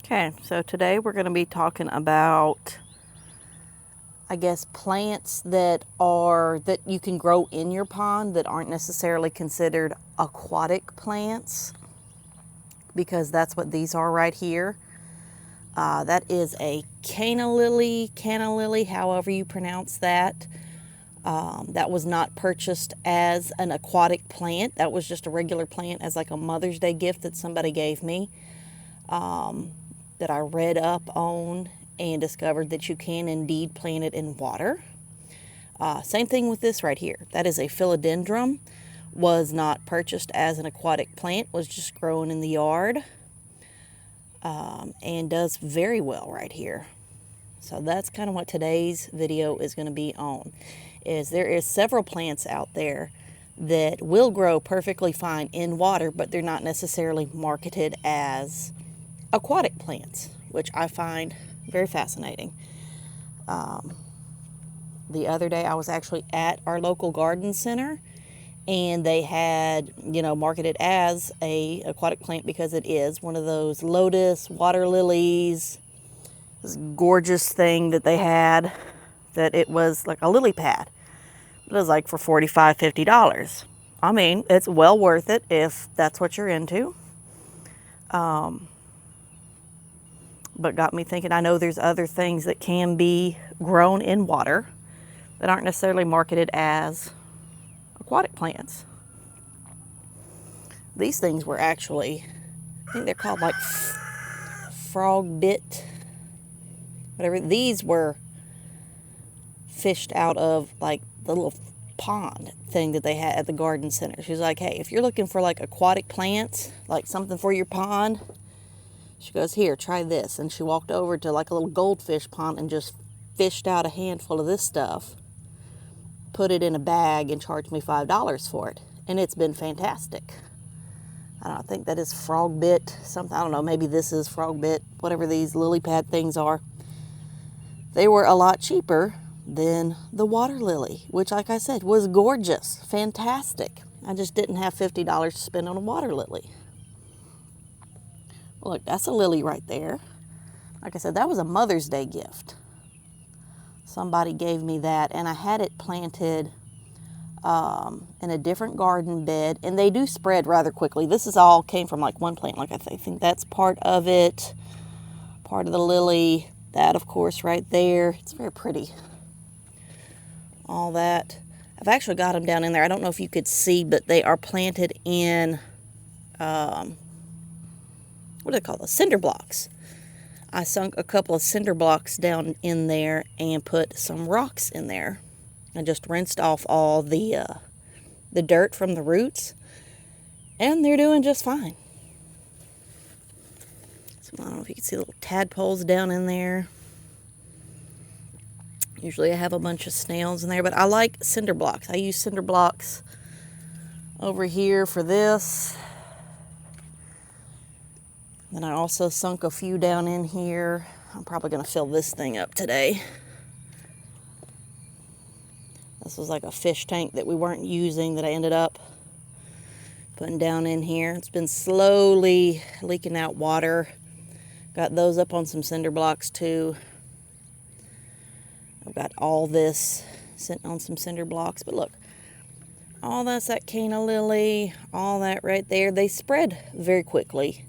Okay, so today we're going to be talking about, I guess, plants that you can grow in your pond that aren't necessarily considered aquatic plants, because that's what these are right here. That is a canna lily, however you pronounce that. That was not purchased as an aquatic plant. That was just a regular plant as like a Mother's Day gift that somebody gave me. That I read up on and discovered that you can indeed plant it in water. Same thing with this right here. That is a philodendron. Was not purchased as an aquatic plant, was just grown in the yard, and does very well right here. So that's kind of what today's video is going to be on. There is several plants out there that will grow perfectly fine in water, but they're not necessarily marketed as aquatic plants, which I find very fascinating. The other day I was actually at our local garden center, and they had, marketed as a aquatic plant because it is one of those lotus, water lilies, this gorgeous thing that they had, that it was like a lily pad. It was like for $45, $50. I mean, it's well worth it if that's what you're into. But got me thinking, I know there's other things that can be grown in water that aren't necessarily marketed as aquatic plants. These things were actually, I think they're called like frog bit, whatever. These were fished out of like the little pond thing that they had at the garden center. She was like, hey, if you're looking for like aquatic plants, like something for your pond, she goes, here, try this. And she walked over to like a little goldfish pond and just fished out a handful of this stuff, put it in a bag, and charged me $5 for it. And it's been fantastic. I think that is frog bit something. I don't know, maybe this is frog bit, whatever these lily pad things are. They were a lot cheaper than the water lily, which, like I said, was gorgeous, fantastic. I just didn't have $50 to spend on a water lily. Look, that's a lily right there. Like I said, that was a Mother's Day gift. Somebody gave me that, and I had it planted in a different garden bed, and they do spread rather quickly. This is all came from like one plant. Like I think that's part of it, part of the lily. That, of course, right there. It's very pretty. All that. I've actually got them down in there. I don't know if you could see, but they are planted in what do they call those? Cinder blocks. I sunk a couple of cinder blocks down in there and put some rocks in there. I just rinsed off all the dirt from the roots, and they're doing just fine. So I don't know if you can see little tadpoles down in there. Usually I have a bunch of snails in there, but I like cinder blocks. I use cinder blocks over here for this. Then I also sunk a few down in here. I'm probably going to fill this thing up today. This was like a fish tank that we weren't using that I ended up putting down in here. It's been slowly leaking out water. Got those up on some cinder blocks too. I've got all this sitting on some cinder blocks. But look, all that's that canna lily, all that right there. They spread very quickly.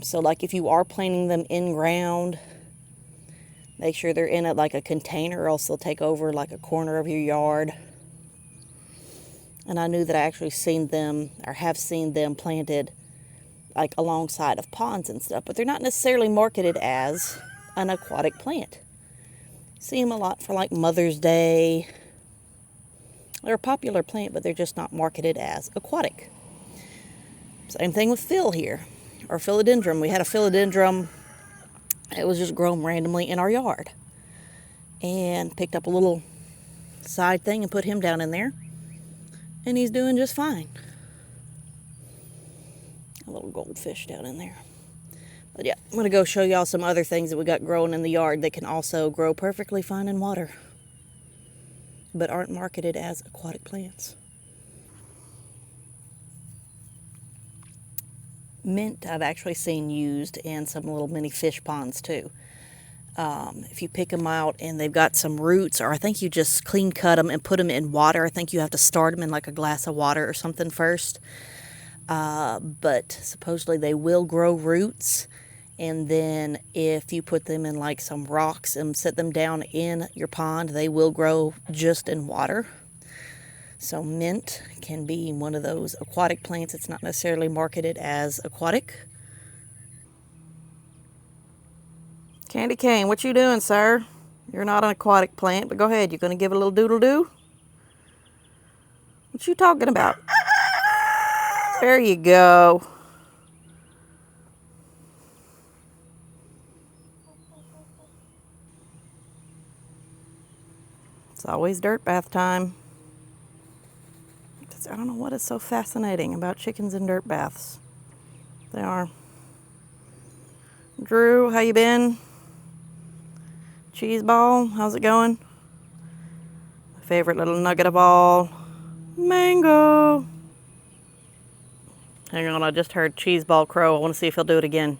So like if you are planting them in ground, make sure they're in like a container, or else they'll take over like a corner of your yard. And I knew that I actually seen them, or have seen them planted like alongside of ponds and stuff, but they're not necessarily marketed as an aquatic plant. See them a lot for like Mother's Day. They're a popular plant, but they're just not marketed as aquatic. Same thing with Phil here, or philodendron. We had a philodendron. It was just grown randomly in our yard. And picked up a little side thing and put him down in there. And he's doing just fine. A little goldfish down in there. But yeah, I'm going to go show y'all some other things that we got growing in the yard that can also grow perfectly fine in water, but aren't marketed as aquatic plants. Mint I've actually seen used in some little mini fish ponds too. If you pick them out and they've got some roots, or I think you just clean cut them and put them in water. I think you have to start them in like a glass of water or something first. But supposedly they will grow roots. And then if you put them in like some rocks and set them down in your pond, they will grow just in water. So mint can be one of those aquatic plants. It's not necessarily marketed as aquatic. Candy cane, what you doing, sir? You're not an aquatic plant, but go ahead. You're going to give it a little doodle-doo? What you talking about? There you go. It's always dirt bath time. I don't know what is so fascinating about chickens and dirt baths. They are. Drew, how you been? Cheese ball, how's it going? My favorite little nugget of all. Mango. Hang on, I just heard cheese ball crow. I want to see if he'll do it again.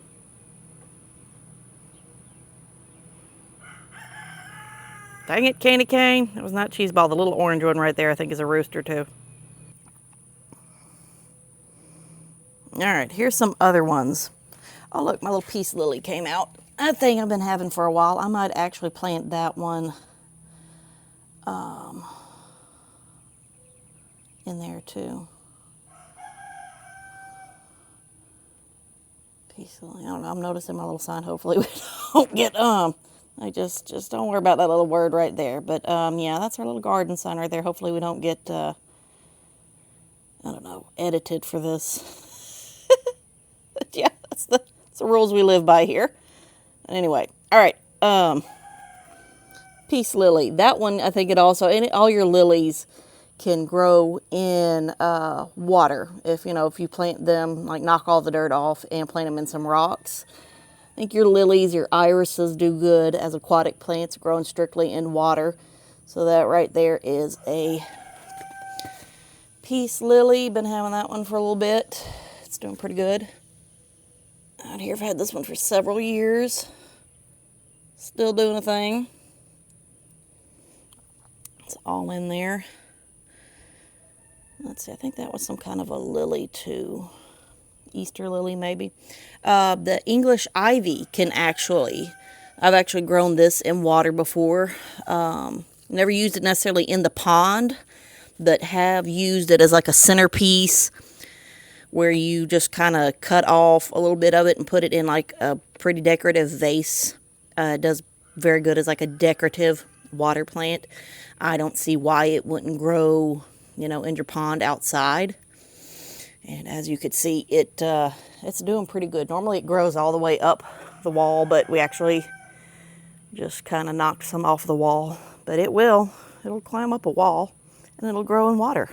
Dang it, candy cane. That was not cheese ball. The little orange one right there I think is a rooster too. Alright, here's some other ones. Oh look, my little peace lily came out. A thing I've been having for a while. I might actually plant that one in there too. Peace lily. I don't know, I'm noticing my little sign. Hopefully we don't get I just don't worry about that little word right there. But yeah, that's our little garden sign right there. Hopefully we don't get I don't know, edited for this. Yeah, that's the rules we live by here. Anyway, all right. Peace lily. That one, I think it also, and all your lilies can grow in water. If you plant them, like knock all the dirt off and plant them in some rocks. I think your lilies, your irises do good as aquatic plants growing strictly in water. So that right there is a peace lily. Been having that one for a little bit. It's doing pretty good. Out here, I've had this one for several years. Still doing a thing. It's all in there. Let's see, I think that was some kind of a lily too. Easter lily maybe. The English ivy can I've actually grown this in water before. Never used it necessarily in the pond, but have used it as like a centerpiece, where you just kind of cut off a little bit of it and put it in like a pretty decorative vase. It does very good as like a decorative water plant. I don't see why it wouldn't grow, in your pond outside. And as you could see, it's doing pretty good. Normally it grows all the way up the wall, but we actually just kind of knocked some off the wall. But it'll climb up a wall and it'll grow in water.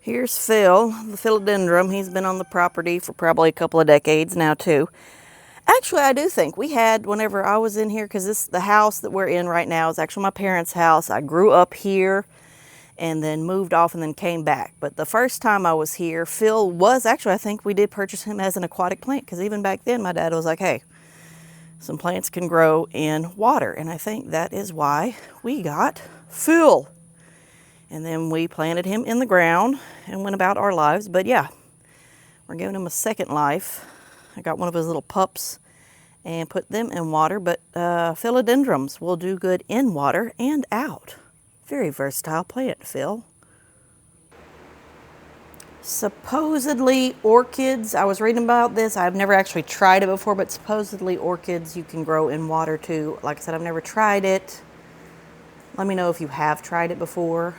Here's Phil, the philodendron. He's been on the property for probably a couple of decades now too. Actually, I do think we had, whenever I was in here, because the house that we're in right now is actually my parents' house. I grew up here and then moved off and then came back. But the first time I was here, Phil was actually, I think we did purchase him as an aquatic plant, because even back then my dad was like, hey, some plants can grow in water. And I think that is why we got Phil. And then we planted him in the ground and went about our lives. But yeah, we're giving him a second life. I got one of his little pups and put them in water. But philodendrons will do good in water and out. Very versatile plant, Phil. Supposedly orchids, I was reading about this. I've never actually tried it before, but supposedly orchids you can grow in water too. Like I said, I've never tried it. Let me know if you have tried it before.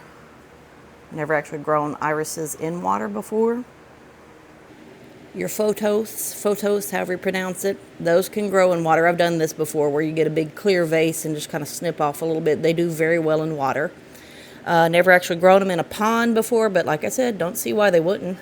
Never actually grown irises in water before. Your photos, however you pronounce it, those can grow in water. I've done this before, where you get a big clear vase and just kind of snip off a little bit. They do very well in water. Never actually grown them in a pond before, but like I said, don't see why they wouldn't.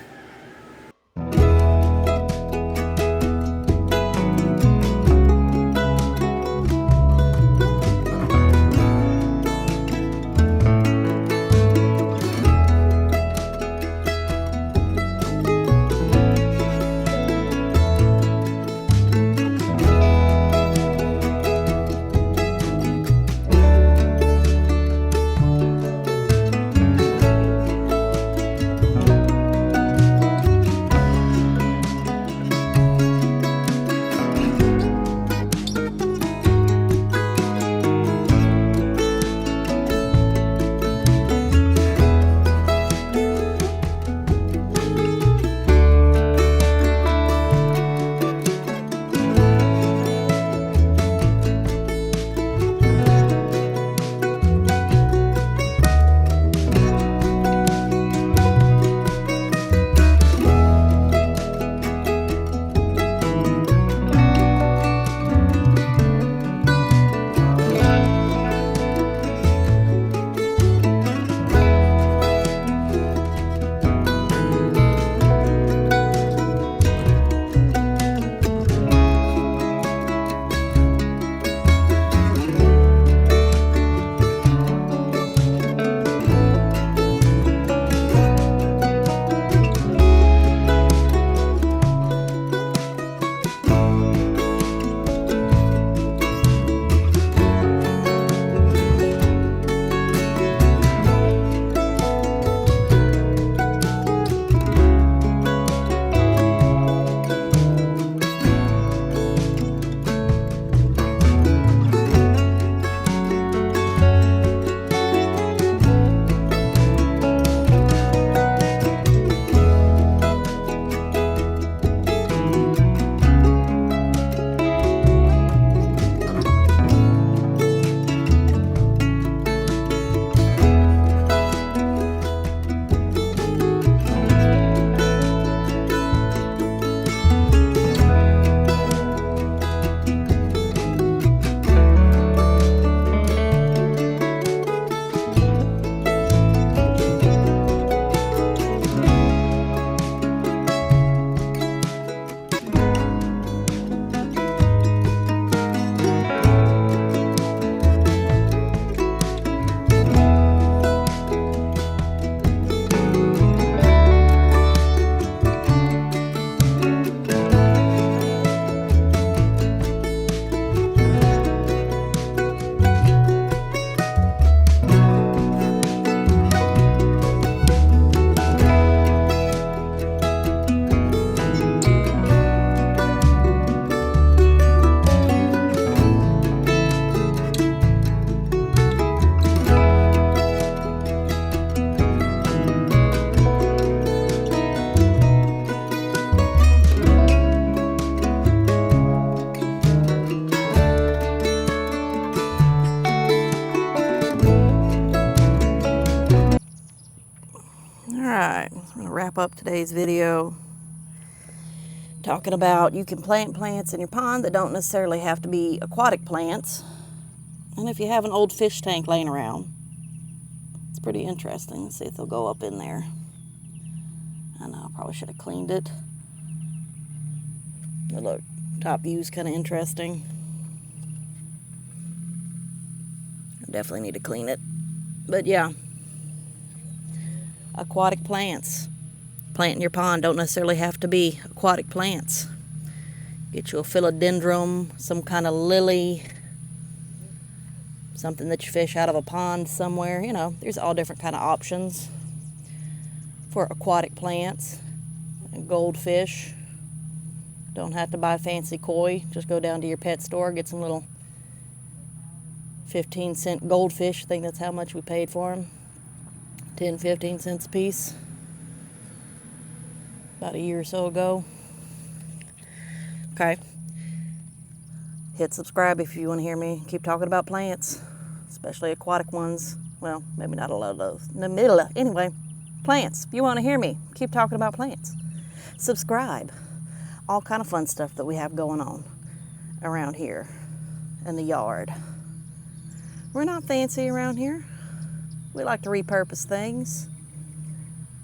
up today's video talking about you can plant plants in your pond that don't necessarily have to be aquatic plants. And if you have an old fish tank laying around, it's pretty interesting. Let's see if they'll go up in there. I know, I probably should have cleaned it. But look, top view's kind of interesting. I definitely need to clean it. But yeah, aquatic plants. Plant in your pond don't necessarily have to be aquatic plants. Get you a philodendron, some kind of lily, something that you fish out of a pond somewhere. You know, there's all different kind of options for aquatic plants. And goldfish. Don't have to buy fancy koi. Just go down to your pet store, get some little 15-cent goldfish. I think that's how much we paid for them. 10, 15 cents a piece. About a year or so ago. Okay. Hit subscribe if you want to hear me keep talking about plants, especially aquatic ones. Well, maybe not a lot of those. In the middle of, anyway, plants. If you want to hear me keep talking about plants, subscribe. All kind of fun stuff that we have going on around here in the yard. We're not fancy around here. We like to repurpose things.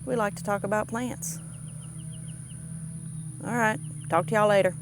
We like to talk about plants. All right, talk to y'all later.